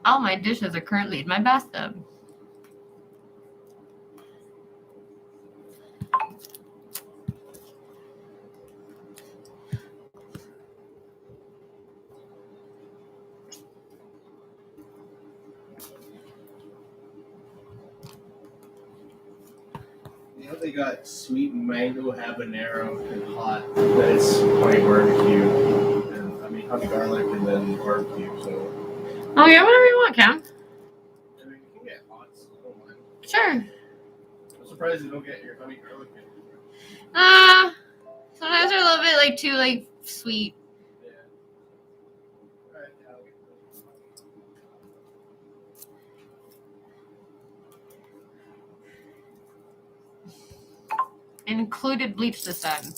All my dishes are currently in my bathtub. You know they got sweet mango habanero and hot. That's honey barbecue, and honey garlic, and then barbecue. So. Oh yeah, whatever you want, Cam. You can get hot. So I don't mind. Sure. I'm surprised you don't get your honey garlic. Sometimes they're a little bit too sweet. Yeah. All right. Yeah, I'll get Included bleach this time.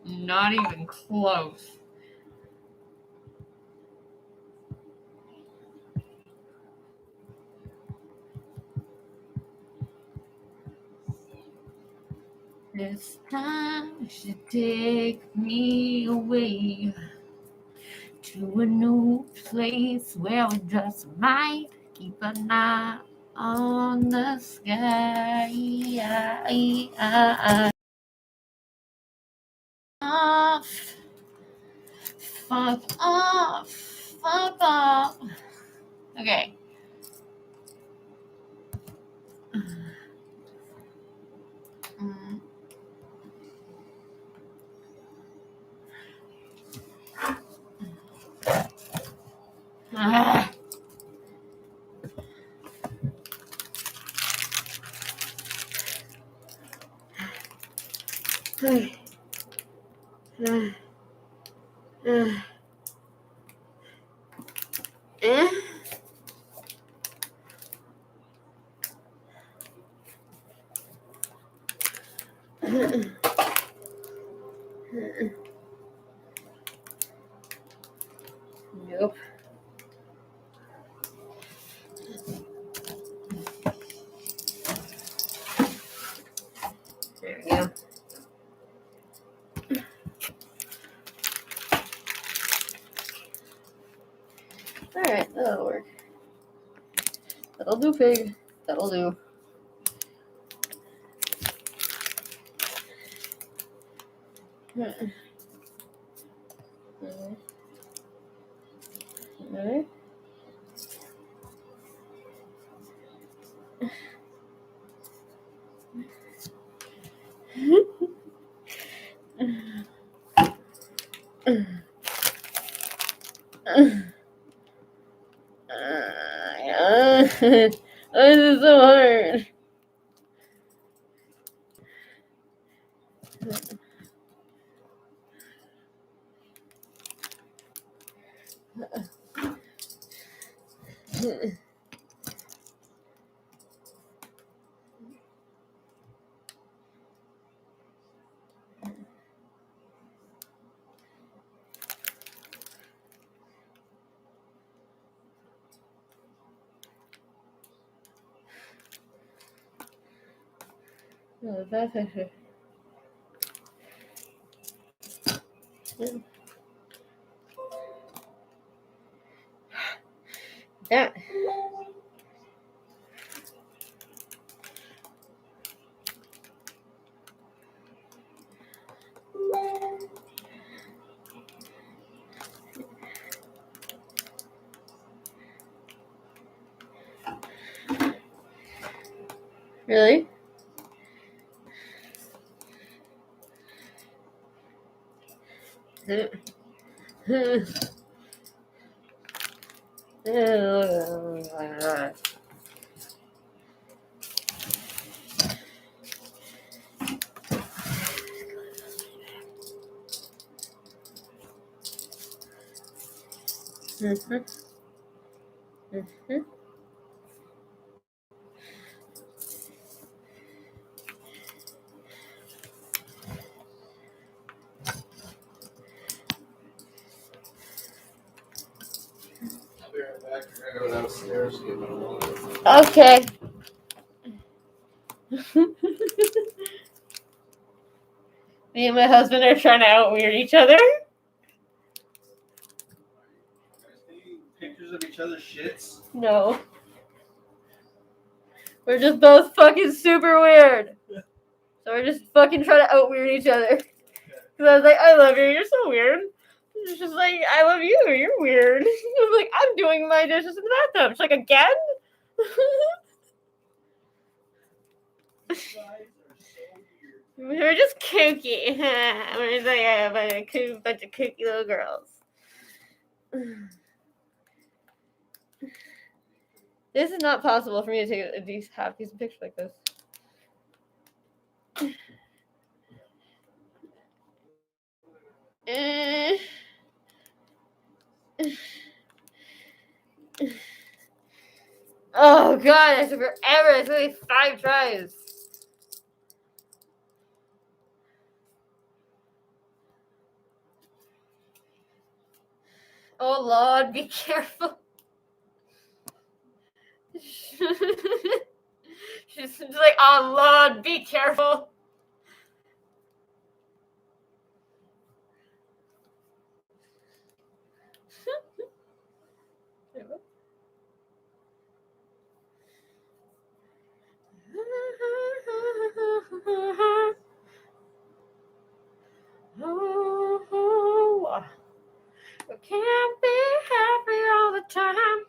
Not even close. This time you should take me away to a new place where we just might keep an eye on the sky. Fuck off. Okay. Nope. There we go. Alright, that'll work. That'll do, pig. That'll do. Alright. This is so hard. Oh, that's actually. That. Really? I'll be right back. I gotta go downstairs and get my wallet. Okay. Me and my husband are trying to out-weird each other. Guys taking pictures of each other's shits? No. We're just both fucking super weird. So we're just fucking trying to out-weird each other. Because I was like, I love you, you're so weird. She's just like, I love you, you're weird. I was like, I'm doing my dishes in the bathtub. She's like, again? You guys are so weird. We're just kooky. We're just like a bunch of kooky little girls. This is not possible for me to take a half-decent picture like this. Oh god, that took forever. It's only 5 tries. Oh Lord, be careful. She's just like, oh Lord, be careful. Oh, I can't be happy all the time.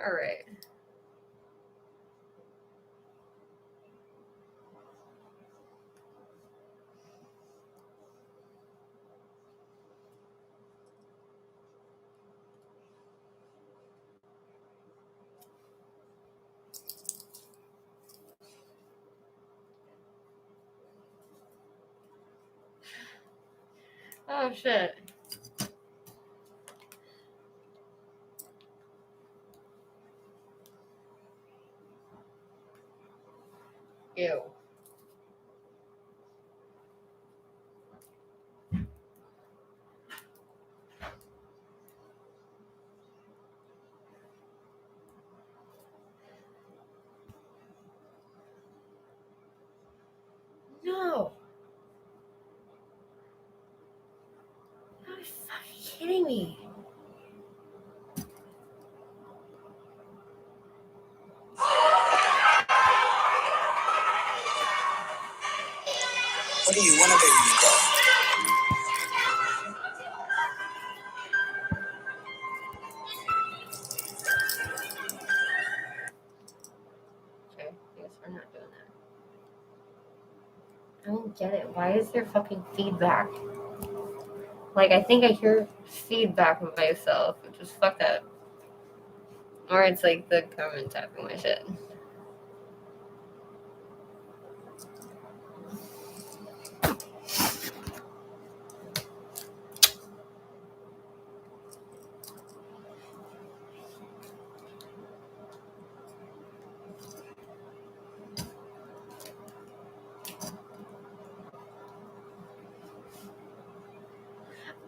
All right. Oh shit. Ew. No. Are you fucking kidding me? What do you want to be when you grow up? Okay, I guess we're not doing that. I don't get it. Why is there fucking feedback? Like, I think I hear feedback of myself, which is fucked up. Or it's like the government tapping my shit.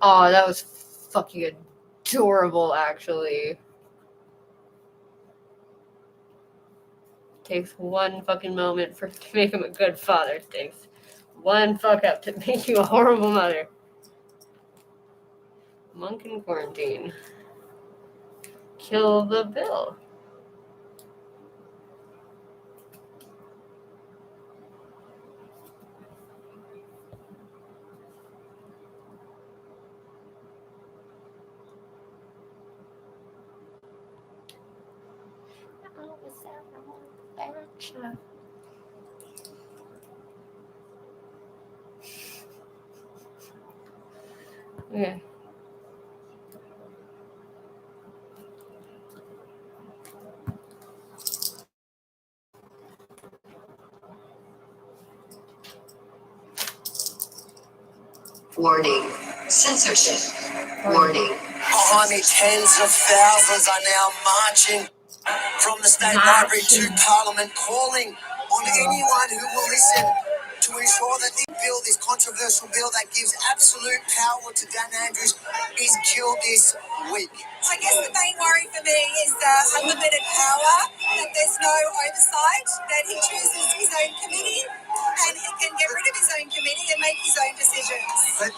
Oh, that was fucking adorable, actually. Takes one fucking moment to make him a good father. It takes one fuck up to make you a horrible mother. Monk in quarantine. Kill the bill. Okay. Warning. Censorship. Warning. Behind me, tens of thousands are now marching from the State Library to Parliament, calling on anyone who will listen to ensure that this controversial bill that gives absolute power to Dan Andrews is killed this week. I guess the main worry for me is the unlimited power, that there's no oversight, that he chooses his own committee and he can get rid of his own committee and make his own decisions. But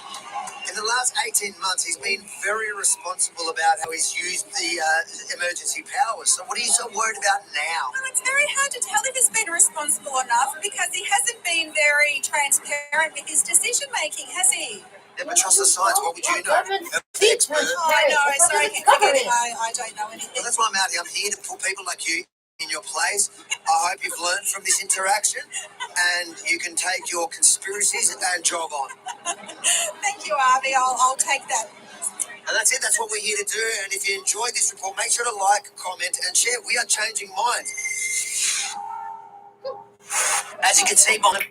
in the last 18 months, he's been very responsible about how he's used the emergency powers. So what are you so worried about now? Well, it's very hard to tell if he's been responsible enough because he hasn't been very transparent with his decision-making, has he? Yeah, but trust the science. What would you know? I know. Sorry, I don't know anything. Well, that's why I'm out here. I'm here to put people like you in your place. I hope you've learned from this interaction and you can take your conspiracies and jog on. Thank you, Avi. I'll take that. And that's it. That's what we're here to do. And if you enjoyed this report, make sure to like, comment, and share. We are changing minds. As you can see, behind.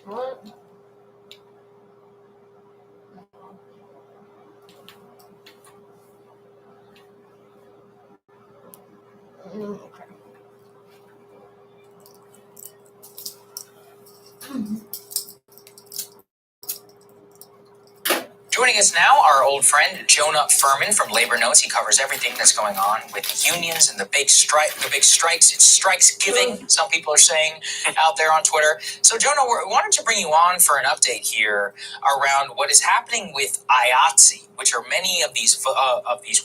What? Okay. Joining us now, our old friend Jonah Furman from Labor Notes. He covers everything that's going on with the unions and the big strikes. It's strikes giving, some people are saying out there on Twitter. So Jonah, we wanted to bring you on for an update here around what is happening with IATSE, which are many of these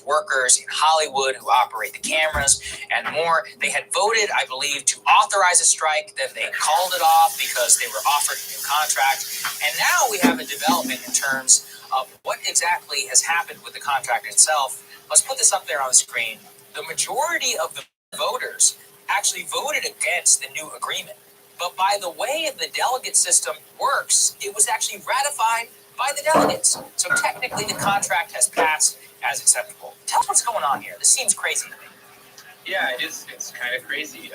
workers in Hollywood who operate the cameras and more. They had voted, I believe, to authorize a strike. Then they called it off because they were offered a new contract. And now we have a development in terms of what exactly has happened with the contract itself. Let's put this up there on the screen. The majority of the voters actually voted against the new agreement. But by the way the delegate system works, it was actually ratified by the delegates. So technically the contract has passed as acceptable. Tell us what's going on here. This seems crazy to me. Yeah, it is. It's kind of crazy.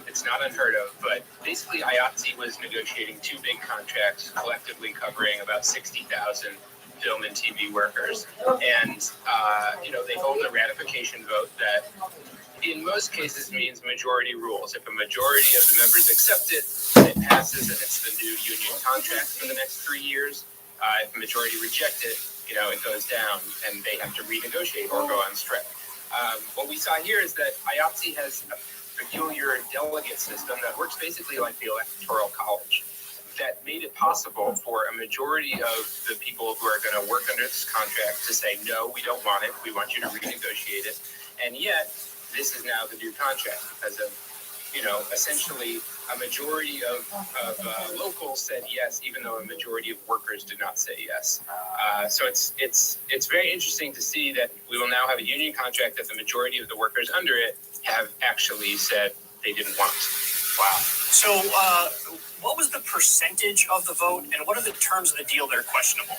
It's not unheard of, but basically IATSE was negotiating two big contracts collectively covering about 60,000 film and TV workers. And, they hold a ratification vote that in most cases means majority rules. If a majority of the members accept it, then it passes and it's the new union contract for the next 3 years. If a majority reject it, it goes down and they have to renegotiate or go on strike. What we saw here is that IATSE has a peculiar delegate system that works basically like the Electoral College, that made it possible for a majority of the people who are going to work under this contract to say, no, we don't want it. We want you to renegotiate it. And yet, this is now the new contract because of, essentially a majority of locals said yes, even though a majority of workers did not say yes. So it's very interesting to see that we will now have a union contract that the majority of the workers under it have actually said they didn't want. Wow. So what was the percentage of the vote, and what are the terms of the deal that are questionable?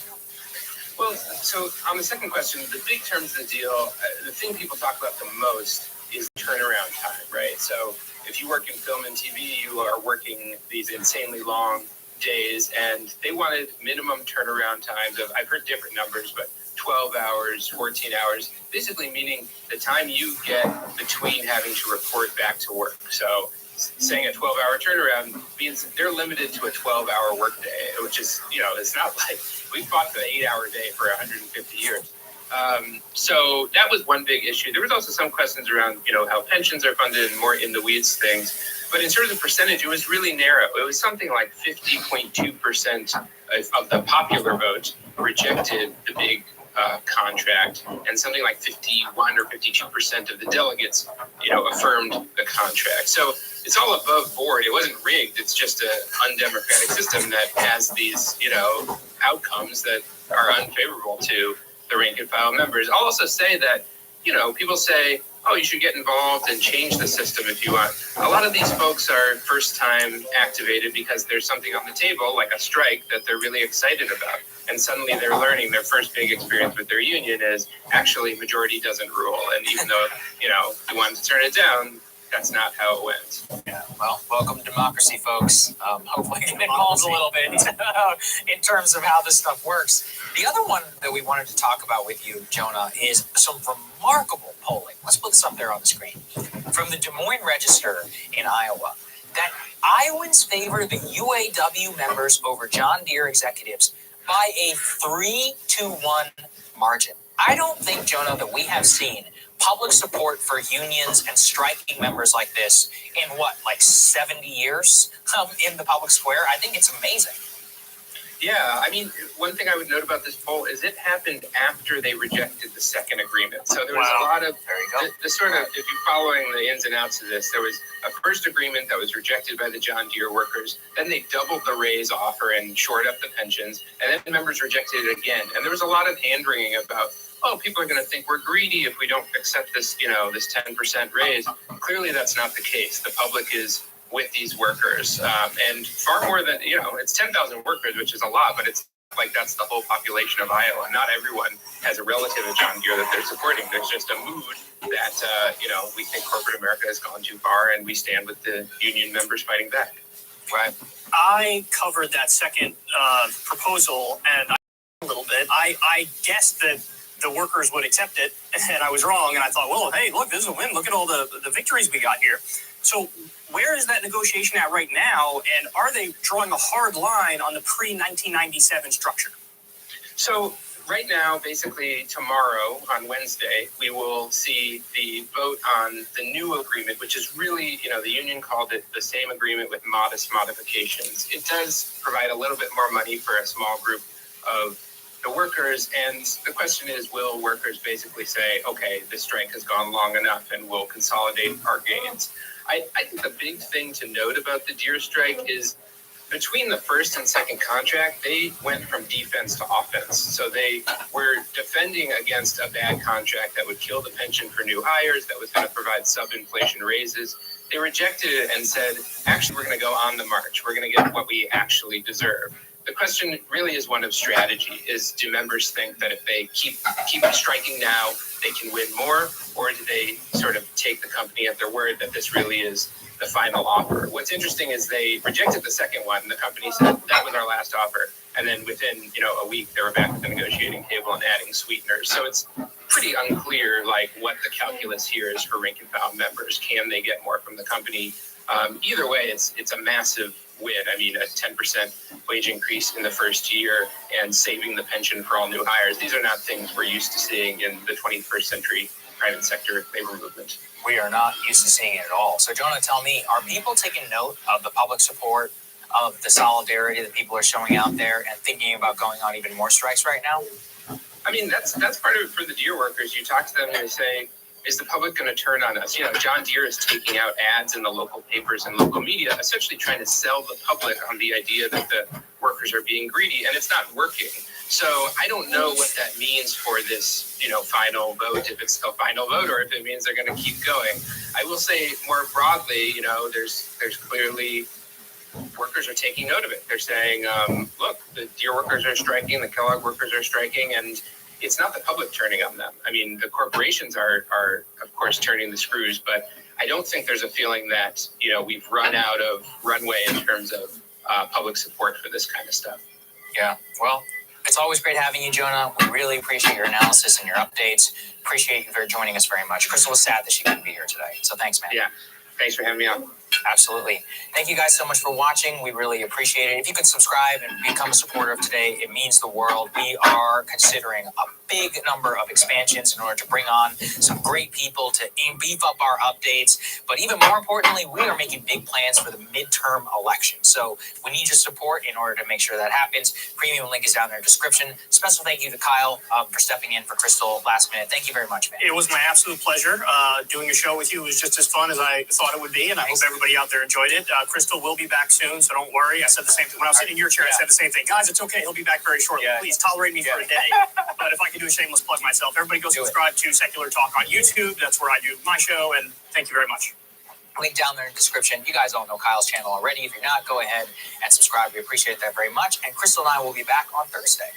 Well, so on the second question, the big terms of the deal, the thing people talk about the most is turnaround time, right? So if you work in film and TV, you are working these insanely long days, and they wanted minimum turnaround times of, I've heard different numbers, but 12 hours, 14 hours, basically meaning the time you get between having to report back to work. So saying a 12-hour turnaround means they're limited to a 12-hour workday, which is, it's not like we fought for the 8-hour day for 150 years. So that was one big issue. There was also some questions around, how pensions are funded and more in the weeds things. But in terms of percentage, it was really narrow. It was something like 50.2% of the popular vote rejected the big contract, and something like 51 or 52% of the delegates, affirmed the contract. So it's all above board. It wasn't rigged. It's just an undemocratic system that has these, outcomes that are unfavorable to the rank and file members. I'll also say that, people say, oh, you should get involved and change the system if you want. A lot of these folks are first time activated because there's something on the table, like a strike, that they're really excited about. and suddenly they're learning their first big experience with their union is actually majority doesn't rule. And even though, they wanted to turn it down, that's not how it went. Yeah, well, welcome to democracy, folks. Hopefully get involved a little bit in terms of how this stuff works. The other one that we wanted to talk about with you, Jonah, is some remarkable polling. Let's put this up there on the screen. From the Des Moines Register in Iowa, that Iowans favor the UAW members over John Deere executives by a 3-1 margin. I don't think, Jonah, that we have seen public support for unions and striking members like this in 70 years in the public square. I think it's amazing. Yeah, I mean, one thing I would note about this poll is it happened after they rejected the second agreement. So there was a lot of, the sort of, if you're following the ins and outs of this, there was a first agreement that was rejected by the John Deere workers. Then they doubled the raise offer and shored up the pensions. And then members rejected it again. And there was a lot of hand-wringing about, people are going to think we're greedy if we don't accept this, this 10% raise. Clearly, that's not the case. The public is with these workers, and far more than, it's 10,000 workers, which is a lot, but it's like that's the whole population of Iowa. Not everyone has a relative of John Deere that they're supporting. There's just a mood that, we think corporate America has gone too far, and we stand with the union members fighting back. Right. I covered that second proposal, and a little bit. I guessed that the workers would accept it, and I was wrong. And I thought, well, hey, look, this is a win. Look at all the victories we got here. So where is that negotiation at right now? And are they drawing a hard line on the pre-1997 structure? So right now, basically tomorrow on Wednesday, we will see the vote on the new agreement, which is really, the union called it the same agreement with modest modifications. It does provide a little bit more money for a small group of the workers, and the question is, will workers basically say, okay, this strike has gone long enough and we'll consolidate our gains? I think the big thing to note about the Deere strike is between the first and second contract, they went from defense to offense. So they were defending against a bad contract that would kill the pension for new hires, that was going to provide sub-inflation raises. They rejected it and said, actually, we're going to go on the march. We're going to get what we actually deserve. The question really is one of strategy. Do members think that if they keep striking now, they can win more? Or do they sort of take the company at their word that this really is the final offer? What's interesting is they rejected the second one. The company said that was our last offer. And then within, a week, they were back at the negotiating table and adding sweeteners. So it's pretty unclear, what the calculus here is for rank and file members. Can they get more from the company? Either way, it's a massive win. I mean, a 10% wage increase in the first year and saving the pension for all new hires. These are not things we're used to seeing in the 21st century private sector labor movement. We are not used to seeing it at all. So, Jonah, tell me, are people taking note of the public support, of the solidarity that people are showing out there, and thinking about going on even more strikes right now? I mean, that's part of it for the Deere workers. You talk to them and they say, is the public going to turn on us? John Deere is taking out ads in the local papers and local media, essentially trying to sell the public on the idea that the workers are being greedy, and it's not working. So I don't know what that means for this, final vote, if it's a final vote or if it means they're going to keep going. I will say more broadly, there's clearly workers are taking note of it. They're saying, look, the Deere workers are striking, the Kellogg workers are striking, and it's not the public turning on them. I mean, the corporations are of course turning the screws, but I don't think there's a feeling that, we've run out of runway in terms of public support for this kind of stuff. Yeah, well, it's always great having you, Jonah. We really appreciate your analysis and your updates. Appreciate you for joining us very much. Crystal was sad that she couldn't be here today, so thanks, man. Yeah, thanks for having me on. Absolutely. Thank you guys so much for watching. We really appreciate it. If you could subscribe and become a supporter of today, it means the world. We are considering a big number of expansions in order to bring on some great people to beef up our updates. But even more importantly, we are making big plans for the midterm election. So we need your support in order to make sure that happens. Premium link is down in the description. Special thank you to Kyle for stepping in for Crystal last minute. Thank you very much, man. It was my absolute pleasure. Doing a show with you was just as fun as I thought it would be, and I hope everybody out there enjoyed it. Crystal will be back soon, so don't worry. I said the same thing. When I was sitting in your chair, I said the same thing. Guys, it's okay. He'll be back very shortly. Please tolerate me for a day. But if I can do a shameless plug myself, everybody go subscribe to Secular Talk on YouTube. That's where I do my show, and thank you very much. Link down there in the description. You guys all know Kyle's channel already. If you're not, go ahead and subscribe. We appreciate that very much. And Crystal and I will be back on Thursday.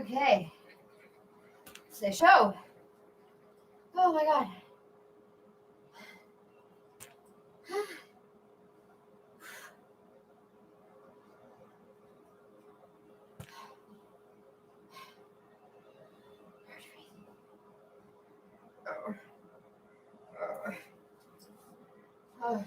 Okay. It's the show. Oh my god. Oh.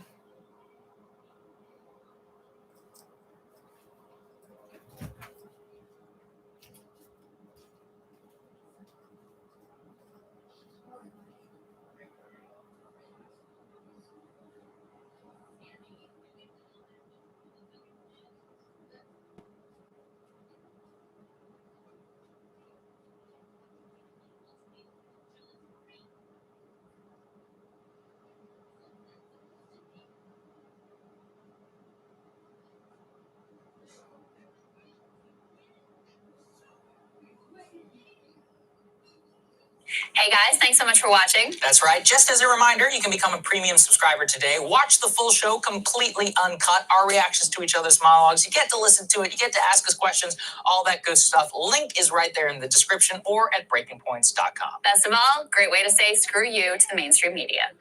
Hey guys, thanks so much for watching. That's right. Just as a reminder, you can become a premium subscriber today. Watch the full show completely uncut, our reactions to each other's monologues. You get to listen to it, you get to ask us questions, all that good stuff. Link is right there in the description or at breakingpoints.com. Best of all, great way to say screw you to the mainstream media.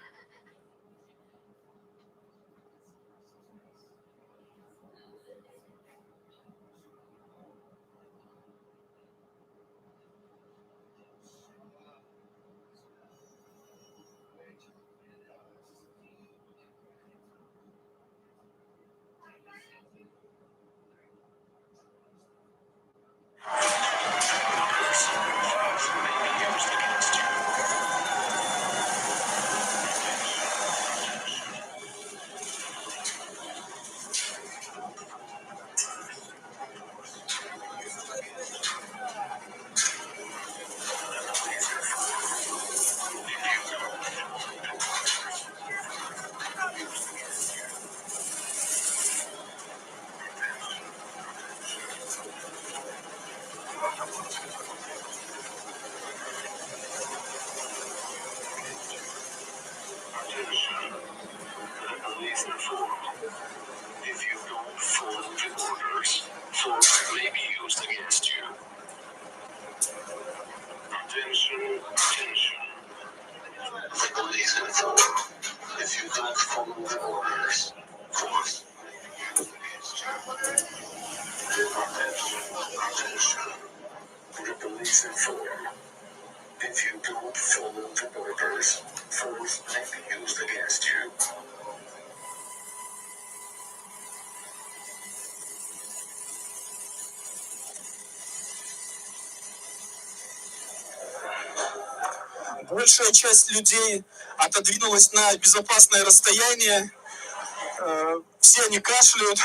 Police informed. If you don't follow the orders, force may be used against you. Attention, attention. The police informed. If you don't follow the orders, force may be used against you. Attention, attention. The police informed. If you don't follow the orders, force may be used against you. Большая часть людей отодвинулась на безопасное расстояние. Все они кашляют.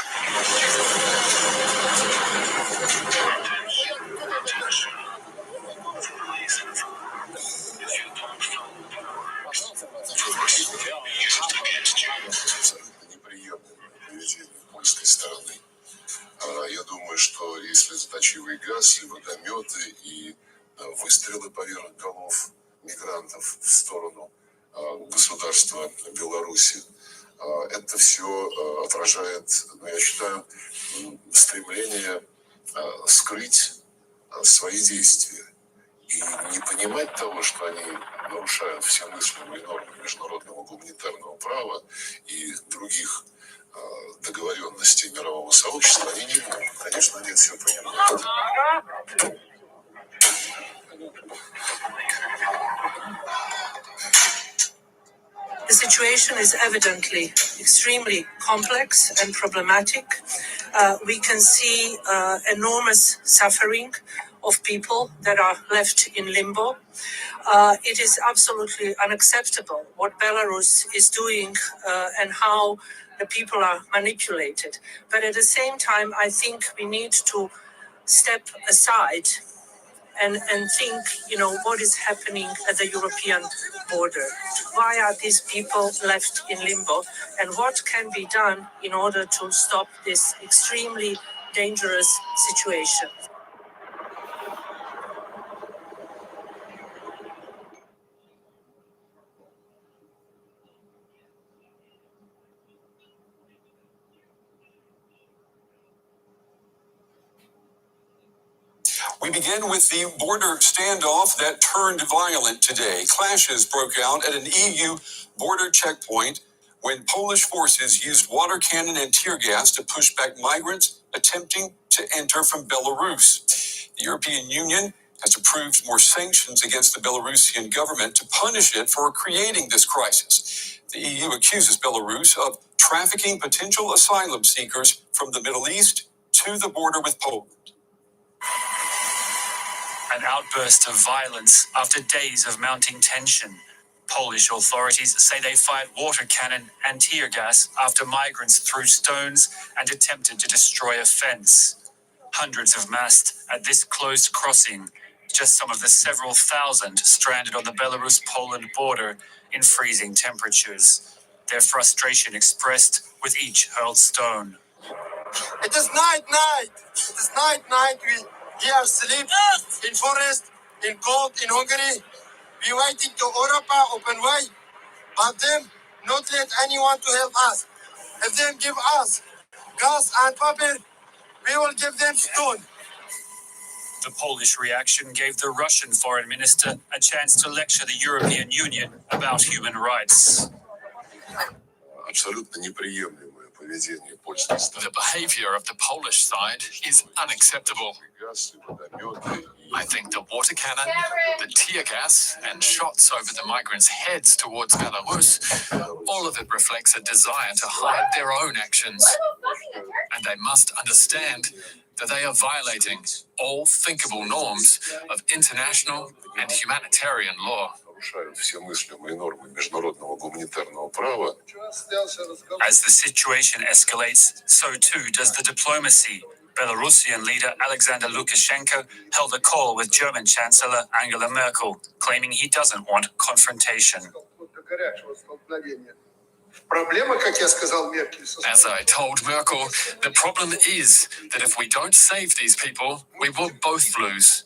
Абсолютно неприемлемо поведение польской стороны. Я думаю, что если заточивый газ, водометы и выстрелы поверх голов мигрантов в сторону государства Беларуси, это все отражает, я считаю, стремление скрыть свои действия и не понимать того, что они нарушают все мыслимые нормы международного гуманитарного права и других договоренностей мирового сообщества, они не могут. Конечно, они это все понимают. The situation is evidently extremely complex and problematic. We can see enormous suffering of people that are left in limbo. It is absolutely unacceptable what Belarus is doing and how the people are manipulated. But at the same time, I think we need to step aside and think, what is happening at the European border? Why are these people left in limbo? And what can be done in order to stop this extremely dangerous situation? We begin with the border standoff that turned violent today. Clashes broke out at an EU border checkpoint when Polish forces used water cannon and tear gas to push back migrants attempting to enter from Belarus. The European Union has approved more sanctions against the Belarusian government to punish it for creating this crisis. The EU accuses Belarus of trafficking potential asylum seekers from the Middle East to the border with Poland. An outburst of violence after days of mounting tension. Polish authorities say they fired water cannon and tear gas after migrants threw stones and attempted to destroy a fence. Hundreds have massed at this closed crossing, just some of the several thousand stranded on the Belarus-Poland border in freezing temperatures. Their frustration expressed with each hurled stone. It is night. It is night. We here sleep in forest, in cold, in Hungary. We waiting to Europa open way, but them not let anyone to help us. If them give us gas and paper, we will give them stone. The Polish reaction gave the Russian foreign minister a chance to lecture the European Union about human rights. The behavior of the Polish side is unacceptable. I think the water cannon, the tear gas, and shots over the migrants' heads towards Belarus, all of it reflects a desire to hide their own actions. And they must understand that they are violating all thinkable norms of international and humanitarian law. As the situation escalates, so too does the diplomacy. Belarusian leader Alexander Lukashenko held a call with German Chancellor Angela Merkel, claiming he doesn't want confrontation. As I told Merkel, the problem is that if we don't save these people, we will both lose.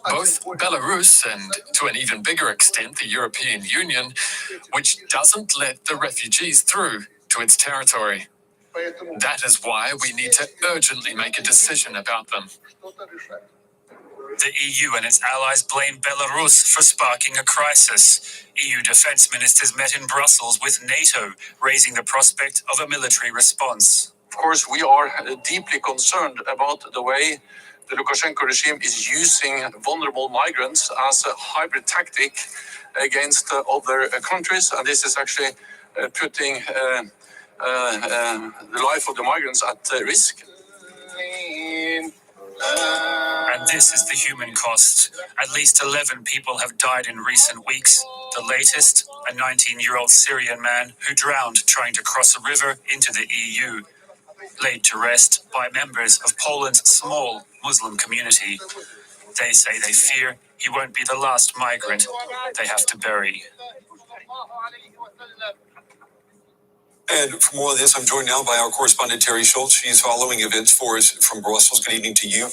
Both Belarus and, to an even bigger extent, the European Union, which doesn't let the refugees through to its territory. That is why we need to urgently make a decision about them. The EU and its allies blame Belarus for sparking a crisis. EU defense ministers met in Brussels with NATO, raising the prospect of a military response. Of course, we are deeply concerned about the way the Lukashenko regime is using vulnerable migrants as a hybrid tactic against other countries, and this is actually putting the life of the migrants at risk. And this is the human cost. At least 11 people have died in recent weeks. The latest, a 19-year-old Syrian man who drowned trying to cross a river into the EU, laid to rest by members of Poland's small Muslim community. They say they fear he won't be the last migrant they have to bury. And for more of this, I'm joined now by our correspondent, Terry Schultz. She's following events for us from Brussels. Good evening to you,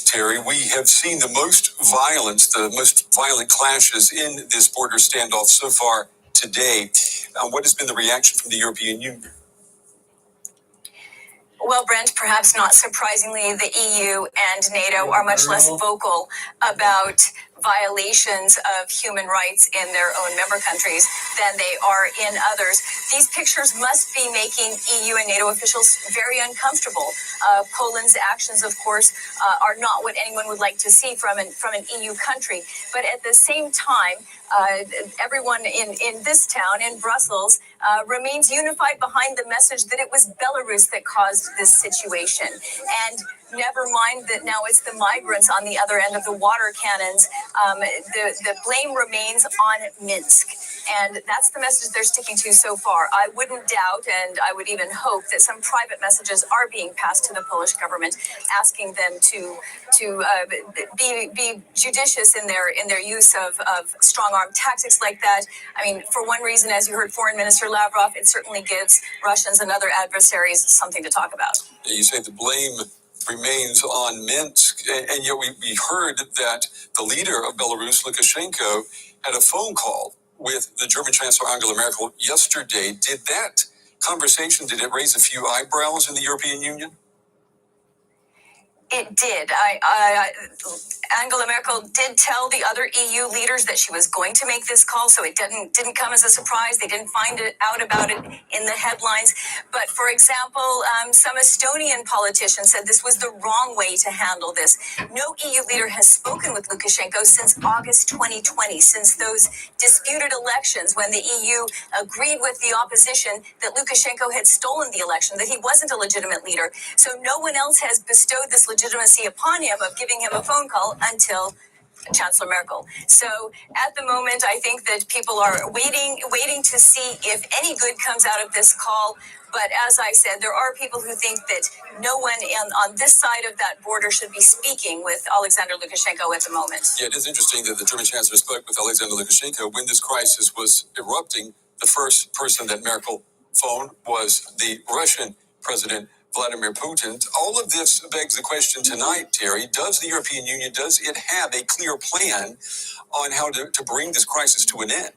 Terry. We have seen the most violent clashes in this border standoff so far today. What has been the reaction from the European Union? Well, Brent, perhaps not surprisingly, the EU and NATO are much less vocal about violations of human rights in their own member countries than they are in others. These pictures must be making EU and NATO officials very uncomfortable. Poland's actions, of course, are not what anyone would like to see from an EU country. But at the same time, everyone in this town, in Brussels, remains unified behind the message that it was Belarus that caused this situation. And never mind that now it's the migrants on the other end of the water cannons. The blame remains on Minsk. And that's the message they're sticking to so far. I wouldn't doubt, and I would even hope, that some private messages are being passed to the Polish government, asking them to be judicious in their use of strong arm tactics like that. I mean, for one reason, as you heard Foreign Minister Lavrov, it certainly gives Russians and other adversaries something to talk about. You say the blame remains on Minsk, and yet we heard that the leader of Belarus, Lukashenko, had a phone call with the German Chancellor Angela Merkel yesterday. Did that conversation, did it raise a few eyebrows in the European Union? It did. Angela Merkel did tell the other EU leaders that she was going to make this call, so it didn't come as a surprise. They didn't find out about it in the headlines. But for example, some Estonian politicians said this was the wrong way to handle this. No EU leader has spoken with Lukashenko since August 2020, since those disputed elections when the EU agreed with the opposition that Lukashenko had stolen the election, that he wasn't a legitimate leader. So no one else has bestowed this legitimacy upon him of giving him a phone call until Chancellor Merkel. So at the moment, I think that people are waiting to see if any good comes out of this call. But as I said, there are people who think that no one on this side of that border should be speaking with Alexander Lukashenko at the moment. Yeah, it is interesting that the German chancellor spoke with Alexander Lukashenko when this crisis was erupting. The first person that Merkel phoned was the Russian president, Vladimir Putin. All of this begs the question tonight, Terry, does the European Union, does it have a clear plan on how to bring this crisis to an end?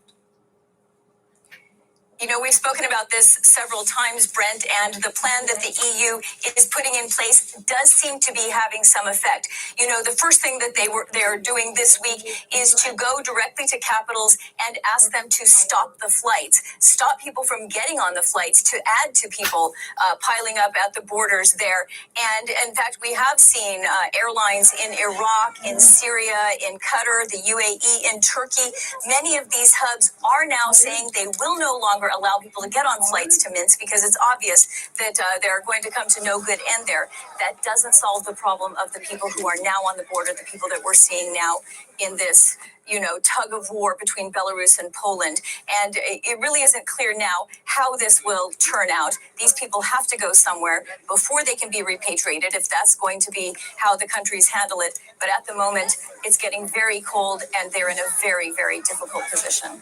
You know, we've spoken about this several times, Brent, and the plan that the EU is putting in place does seem to be having some effect. You know, the first thing that they're doing this week is to go directly to capitals and ask them to stop the flights, stop people from getting on the flights, to add to people piling up at the borders there. And in fact, we have seen airlines in Iraq, in Syria, in Qatar, the UAE, in Turkey. Many of these hubs are now saying they will no longer allow people to get on flights to Minsk because it's obvious that they're going to come to no good end there. That doesn't solve the problem of the people who are now on the border, the people that we're seeing now in this, you know, tug of war between Belarus and Poland. And it really isn't clear now how this will turn out. These people have to go somewhere before they can be repatriated, if that's going to be how the countries handle it. But at the moment, it's getting very cold and they're in a very, very difficult position.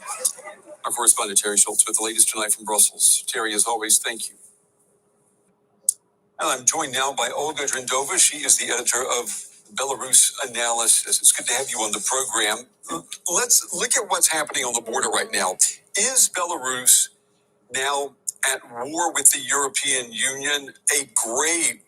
Our correspondent Terry Schultz with the latest tonight from Brussels. Terry, as always, thank you. And I'm joined now by Olga Drindova. She is the editor of Belarus Analysis. It's good to have you on the program. Let's look at what's happening on the border right now. Is Belarus now at war with the European Union? A grave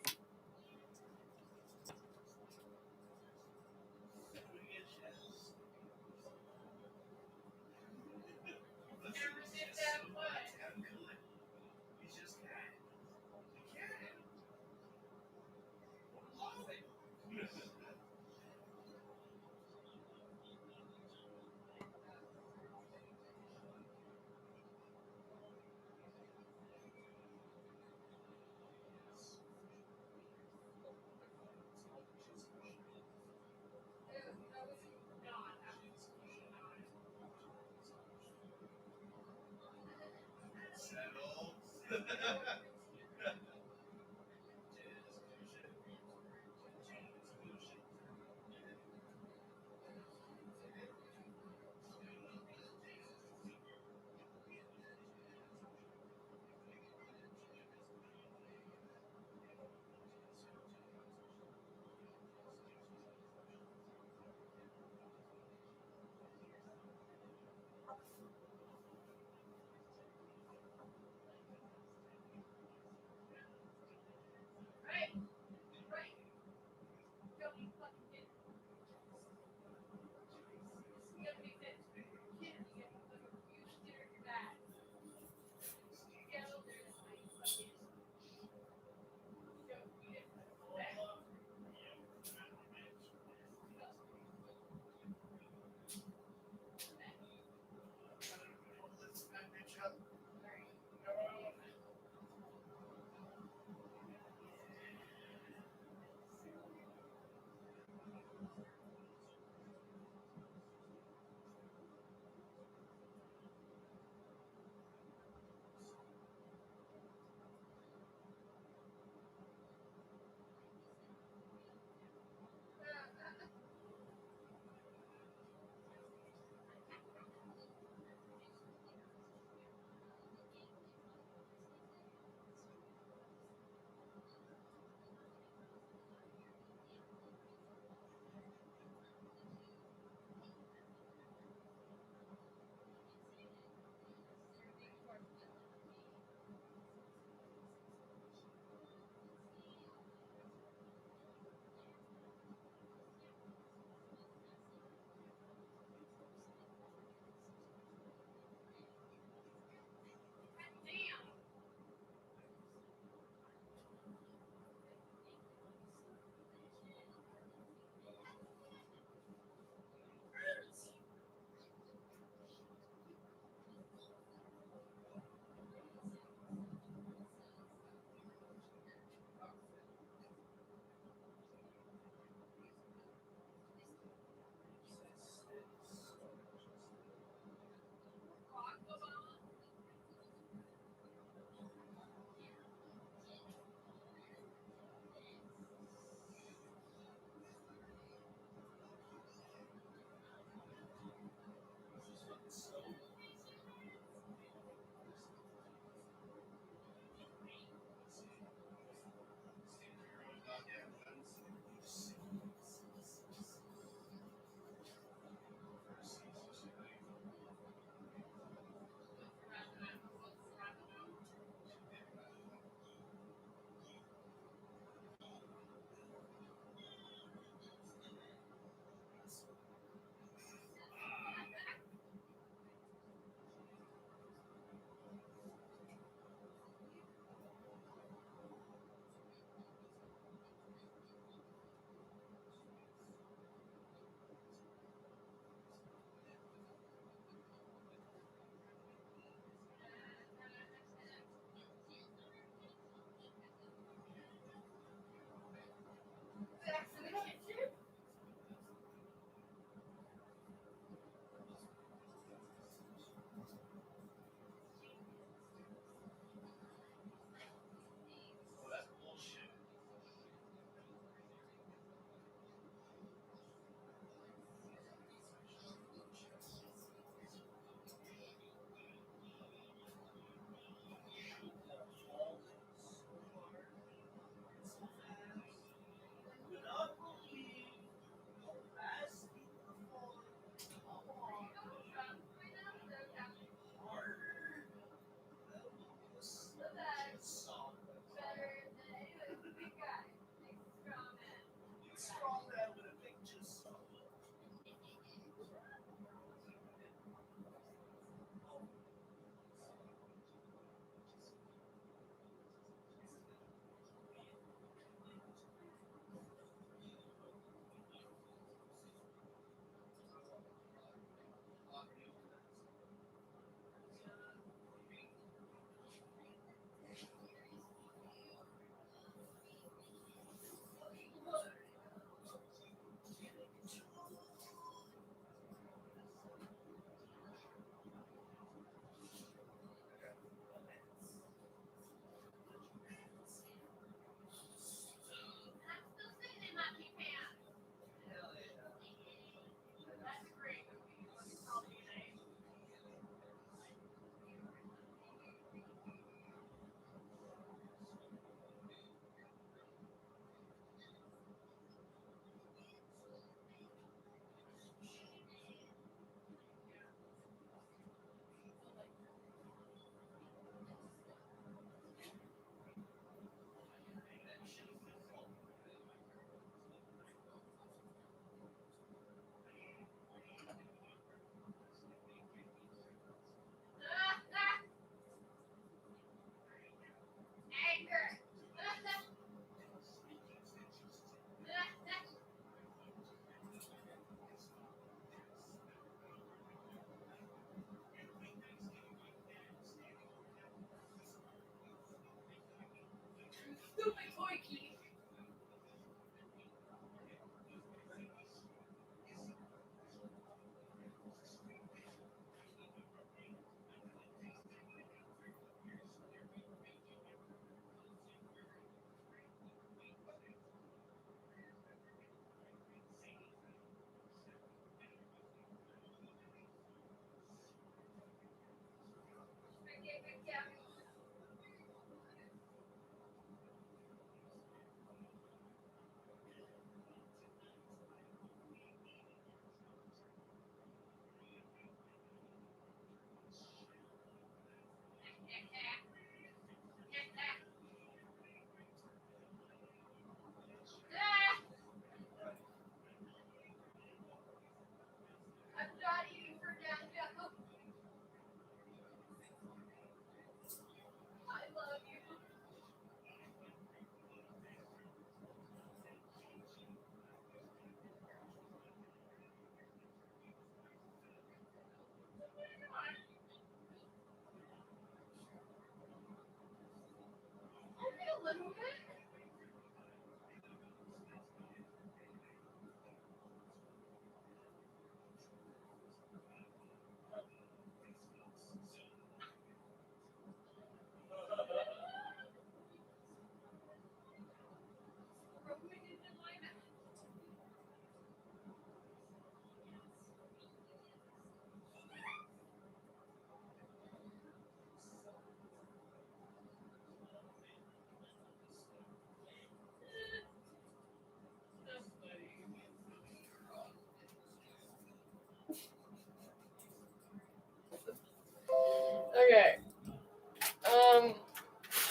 Okay.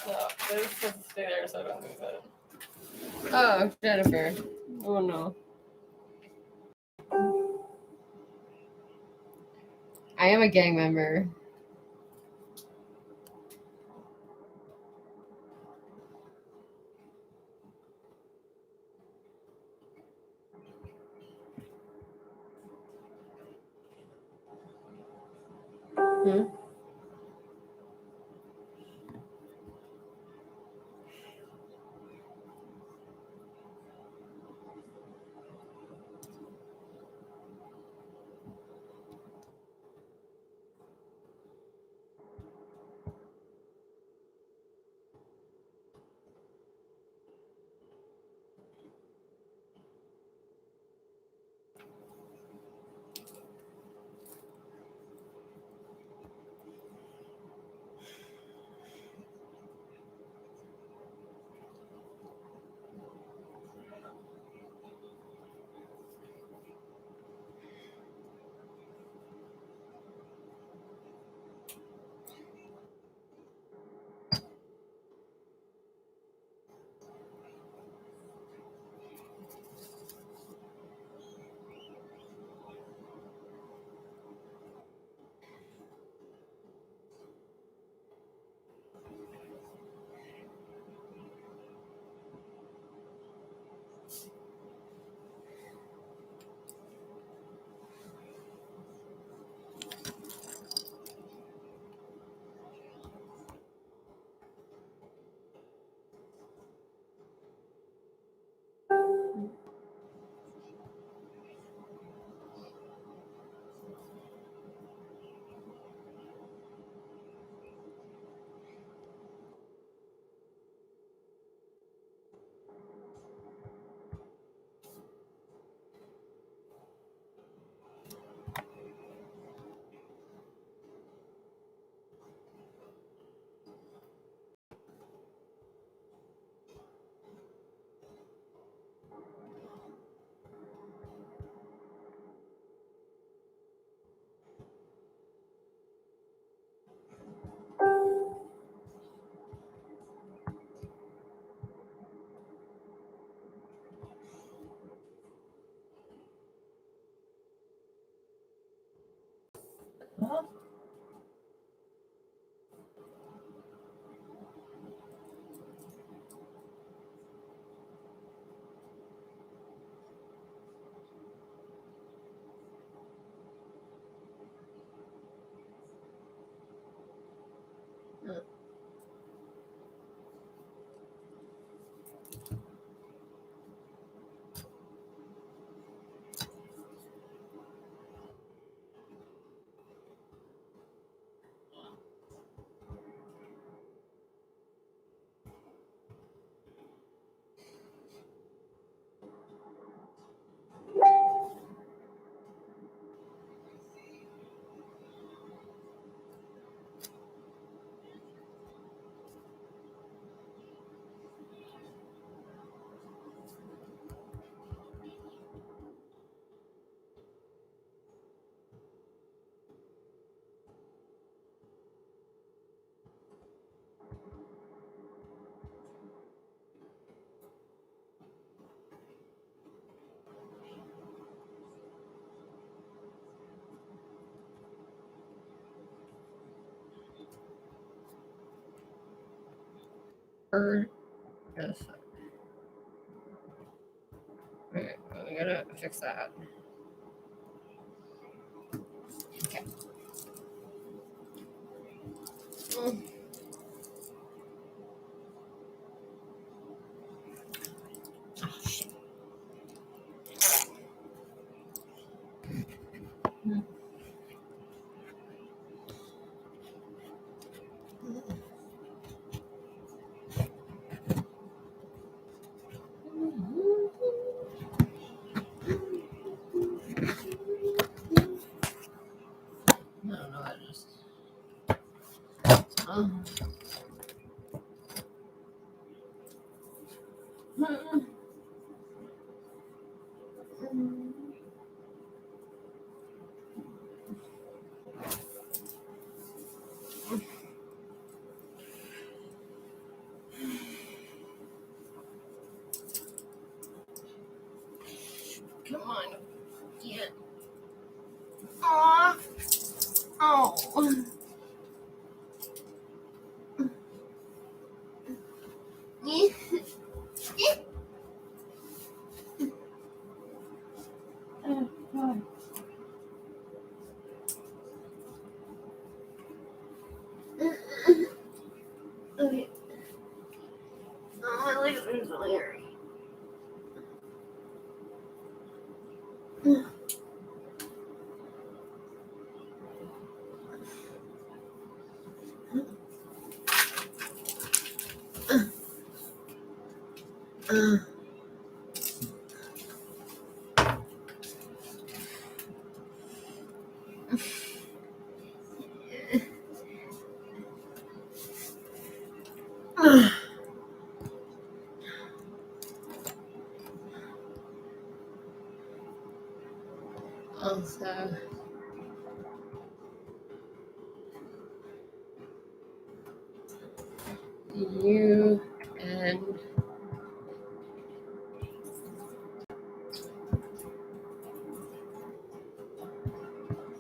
No, they're supposed to stay there, so I don't think that. Oh, Jennifer. Oh no. I am a gang member. Hmm? Yes. Alright, we gotta fix that. Okay. Mm. Oh, shit. Mm. I don't know what it is. Come on. Yeah. Aw. Oh. Oh, God. Okay. Oh, my legs are so hairy. Also, you and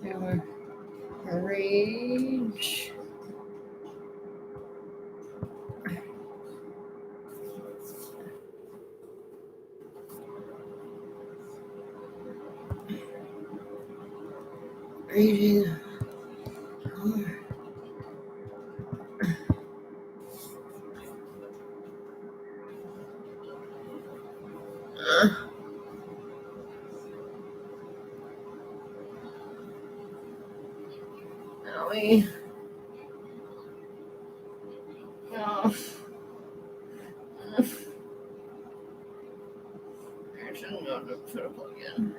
your rage. Raging. Owie. Oh. I shouldn't have to put a plug in.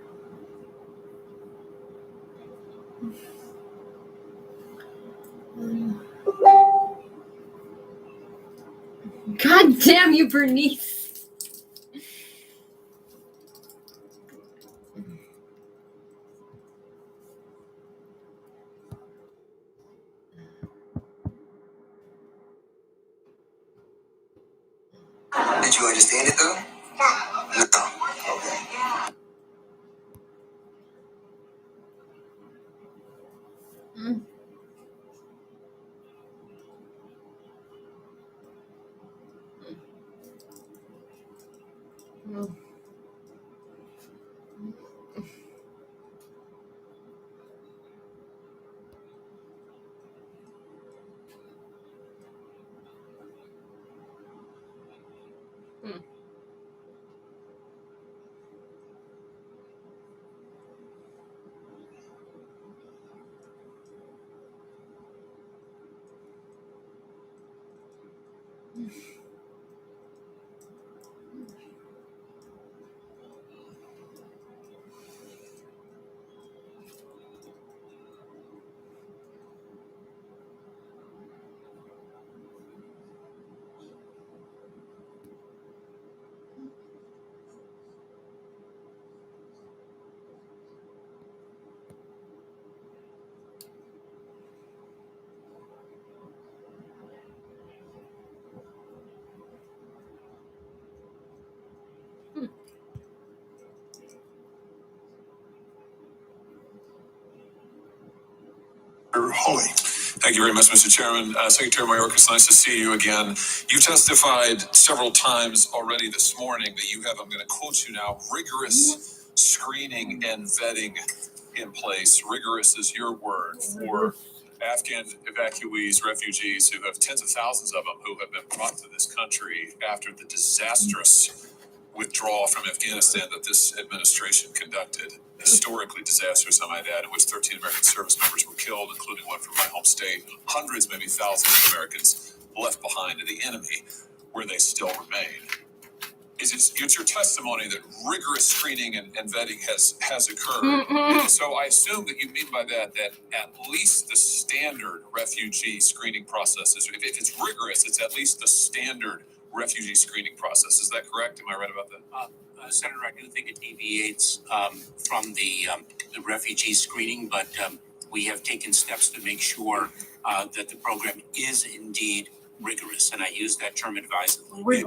God damn you, Bernice. Did you understand it though? No. Okay. Mm. Mm. Mm. Holly. Thank you very much, Mr. Chairman. Secretary Mayorkas, nice to see you again. You testified several times already this morning that you have, I'm going to quote you now, rigorous screening and vetting in place. Rigorous is your word for Afghan evacuees, refugees who have tens of thousands of them who have been brought to this country after the disastrous withdrawal from Afghanistan that this administration conducted. Historically disastrous, I might add, in which 13 American service members were killed, including one from my home state. Hundreds, maybe thousands of Americans left behind to the enemy, where they still remain. It's your testimony that rigorous screening and vetting has occurred. And so I assume that you mean by that at least the standard refugee screening process is, if it's rigorous, it's at least the standard refugee screening process. Is that correct? Am I right about that? Senator, I do think it deviates from the refugee screening, but we have taken steps to make sure that the program is indeed rigorous, and I use that term advisedly. I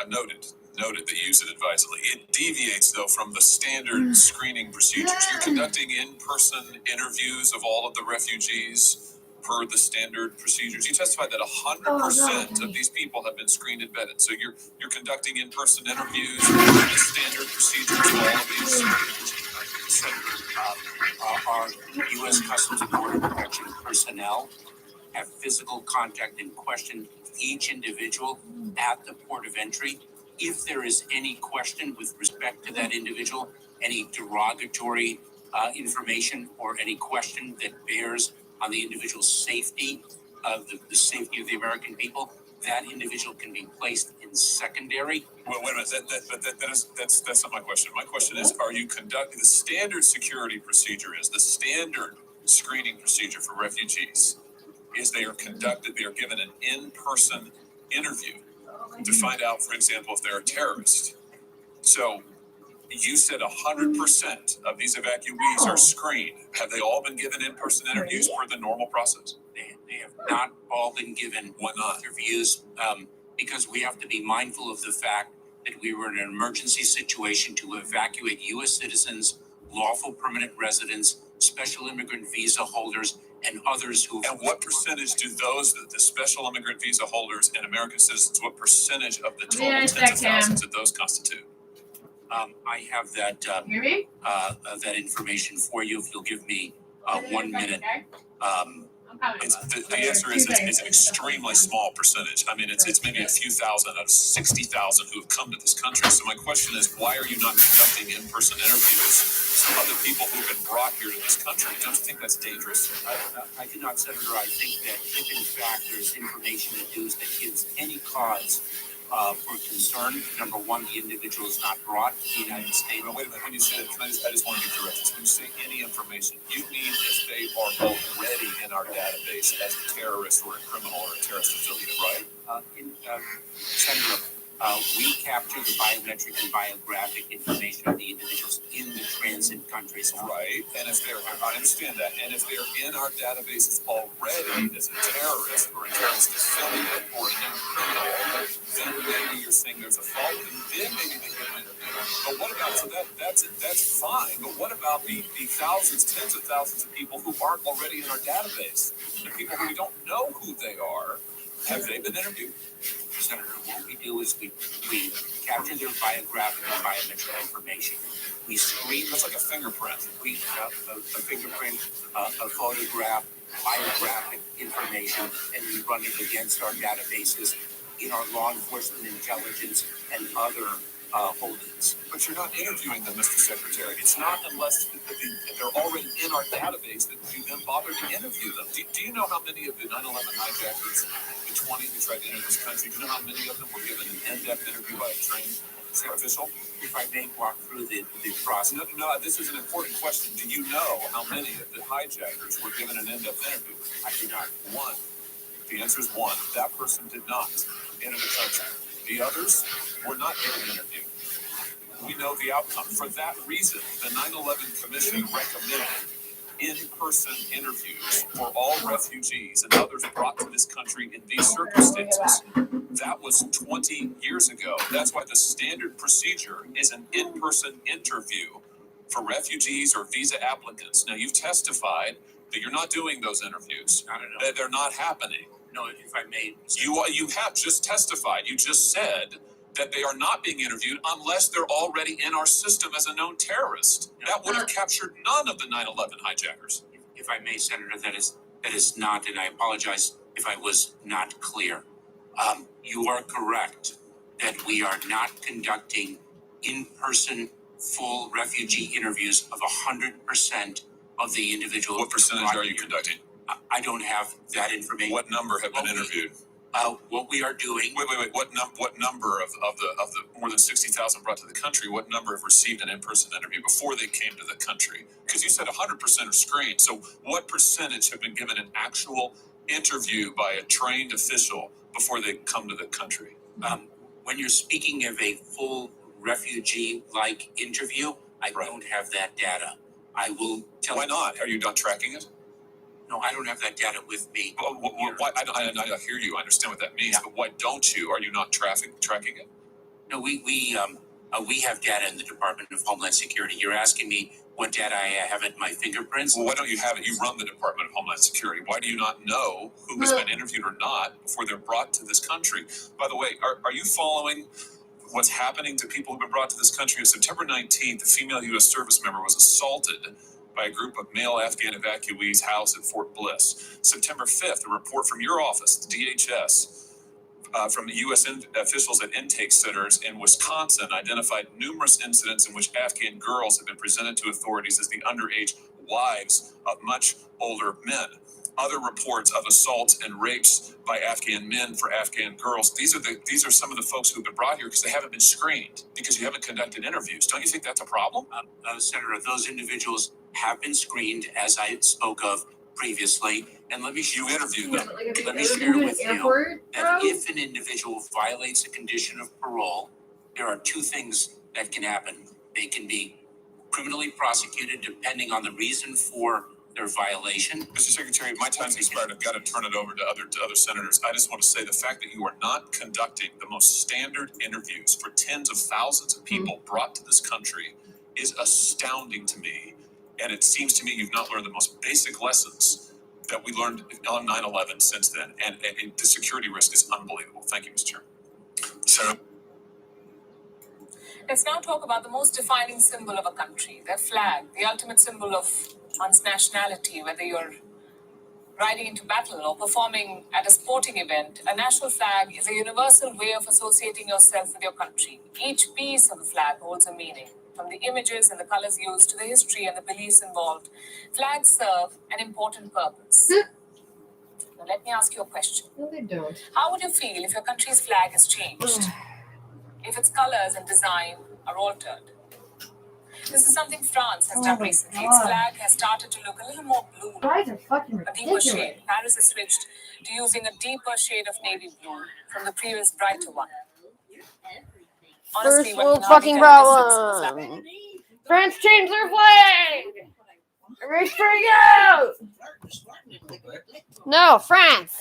noted that you use it advisedly. It deviates, though, from the standard screening procedures. You're conducting in-person interviews of all of the refugees per the standard procedures. You testified that 100% of these people have been screened and vetted. So you're conducting in-person interviews, the standard procedures of all of these. Our U.S. Customs and Border Protection personnel have physical contact and question each individual at the port of entry. If there is any question with respect to that individual, any derogatory information or any question that bears on the individual's safety, of the safety of the American people, that individual can be placed in secondary. Well, wait a minute. That's not my question. My question is: are you conducting the standard security procedure? Is the standard screening procedure for refugees? Is they are conducted? They are given an in-person interview to find out, for example, if they're a terrorist. So you said 100% of these evacuees are screened. Have they all been given in-person interviews per the normal process? They have not all been given interviews because we have to be mindful of the fact that we were in an emergency situation to evacuate U.S. citizens, lawful permanent residents, special immigrant visa holders, and others who. And what percentage do those, the special immigrant visa holders and American citizens, what percentage of the total tens of thousands of those constitute? I have that that information for you if you'll give me 1 minute. The answer is it's an extremely small percentage. I mean, it's maybe a few thousand out of 60,000 who have come to this country. So my question is, why are you not conducting in-person interviews of the people who have been brought here to this country? Don't you think that's dangerous? I do not, Senator. I think that if in fact there's information adduced that gives any cause for concern, number one, the individual is not brought to the United States. Well, wait a minute. When you say that, I just want to be correct. When you say any information, you mean if they are already in our database as a terrorist or a criminal or a terrorist affiliate, right? Senator, we capture the biometric and biographic information of the individuals in the transit countries. Right. And if they're, I understand that. And if they're in our databases already as a terrorist or a terrorist affiliate or a known criminal, then maybe you're saying there's a fault, and then maybe they get an interview. But what about, so that's fine, but what about the thousands, tens of thousands of people who aren't already in our database? The people who we don't know who they are, have they been interviewed? Senator, what we do is we capture their biographic and biometric information. We screen. That's like a fingerprint. A fingerprint, a photograph, biographic information, and we run it against our databases in our law enforcement intelligence and other holdings. But you're not interviewing them, Mr. Secretary. It's not unless they're already in our database that you then bother to interview them. Do you know how many of the 9/11 hijackers, the 20 who tried to enter this country, do you know how many of them were given an in-depth interview by a trained official? If I may walk through the process. No, this is an important question. Do you know how many of the hijackers were given an in-depth interview? I do not. One. The answer is one. That person did not enter the country. The others were not given an interview. We know the outcome. For that reason, the 9/11 Commission recommended in-person interviews for all refugees and others brought to this country in these circumstances. That was 20 years ago. That's why the standard procedure is an in-person interview for refugees or visa applicants. Now, you've testified You're not doing those interviews. I don't know. They're not happening. No, if I may. You have just testified. You just said that they are not being interviewed unless they're already in our system as a known terrorist. That would have captured none of the 9/11 hijackers. If I may, Senator, that is not, and I apologize if I was not clear. You are correct that we are not conducting in-person full refugee interviews of 100% of the individuals. What percentage are you conducting? I don't have that information. What number have been interviewed? What we are doing. Wait. What number of the more than 60,000 brought to the country? What number have received an in-person interview before they came to the country? Because you said 100% are screened. So what percentage have been given an actual interview by a trained official before they come to the country? When you're speaking of a full refugee-like interview, I don't have that data. I will tell. Why not? Are you not tracking it? No, I don't have that data with me. Well, why, I hear you. I understand what that means, but why don't you? Are you not tracking it? No, we have data in the Department of Homeland Security. You're asking me what data I have at my fingerprints? Well, why don't you have it? You run the Department of Homeland Security. Why do you not know who has been interviewed or not before they're brought to this country? By the way, are you following what's happening to people who've been brought to this country? On September 19th, a female U.S. service member was assaulted by a group of male Afghan evacuees housed at Fort Bliss. September 5th, a report from your office, the DHS, from the U.S. officials at intake centers in Wisconsin identified numerous incidents in which Afghan girls have been presented to authorities as the underage wives of much older men. Other reports of assaults and rapes by Afghan men for Afghan girls. These are some of the folks who have been brought here because they haven't been screened, because you haven't conducted interviews. Don't you think that's a problem? Senator, those individuals have been screened, as I spoke of previously, and let me share with you that if an individual violates a condition of parole, there are two things that can happen. They can be criminally prosecuted depending on the reason for their violation. Mr. Secretary, my time's expired. I've got to turn it over to other senators. I just want to say the fact that you are not conducting the most standard interviews for tens of thousands of people brought to this country is astounding to me. And it seems to me you've not learned the most basic lessons that we learned on 9/11 since then. And the security risk is unbelievable. Thank you, Mr. Chair. Sarah. Let's now talk about the most defining symbol of a country, their flag, the ultimate symbol of one's nationality. Whether you're riding into battle or performing at a sporting event, a national flag is a universal way of associating yourself with your country. Each piece of the flag holds a meaning. From the images and the colors used to the history and the beliefs involved, flags serve an important purpose. Now let me ask you a question. No, they don't. How would you feel if your country's flag is changed? If its colors and design are altered? This is something France has done recently. Its flag has started to look a little more blue. Guys are fucking A deeper ridiculous. shade. Paris has switched to using a deeper shade of navy blue from the previous brighter one. Honestly, First when world you now fucking look at the distance, the flag- problem. France changed their flag! Erase for you! No, France!